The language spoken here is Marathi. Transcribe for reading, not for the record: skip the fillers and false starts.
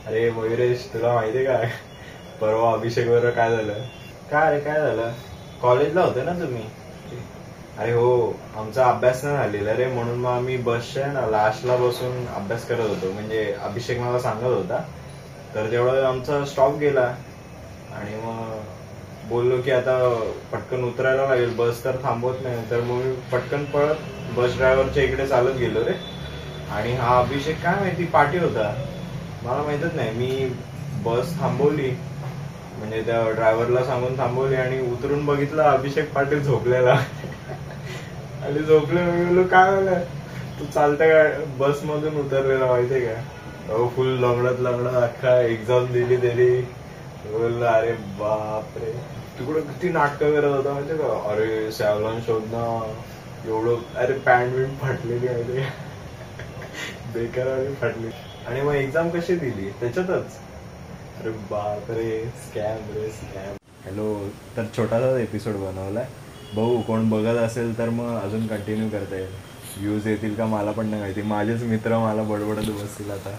अरे मयुरेश, तुला माहितीये का परवा अभिषेक बरोबर काय झालं? काय रे, काय झालं? कॉलेजला होते ना तुम्ही? अरे हो, आमचा अभ्यास नाही झालेला रे, म्हणून मग आम्ही बसच्या ना लास्टला बसून अभ्यास करत होतो. म्हणजे अभिषेक मला सांगत होता, तर तेवढा आमचा स्टॉप गेला आणि मग बोललो की आता पटकन उतरायला लागेल, बस तर थांबवत नाही. तर मग मी पटकन पळत बस ड्रायव्हरच्या इकडे चालत गेलो रे. आणि हा अभिषेक काय माहिती पाठी होता, मला माहितच नाही. मी बस थांबवली, म्हणजे त्या ड्रायव्हरला सांगून थांबवली आणि उतरून बघितलं अभिषेक पाटील झोपलेला. आणि झोपले. मी बोललो काय झालं, तू चालता काय बस मधून उतरलेला माहितीये का? अहो फुल लंगडत लंगडत अख्खा एक्झाम दिली तरी. बोललो अरे बापरे, तिकडे किती नाटकं करत होता माहितीये का? अरे सॅवलॉन शोधणं एवढं, अरे पॅन्ट बिंट फाटलेली माहितीये का? बेकार फाटली. आणि मग एक्झाम कशी दिली त्याच्यातच. अरे बापरे, स्कॅम रे स्कॅम. हॅलो, तर छोटासाच एपिसोड बनवलाय. बघू कोण बघत असेल तर मग अजून कंटिन्यू करता येईल. व्ह्यूज येतील का मला पण नाही माहिती. माझेच मित्र मला बडबडत बसतील आता.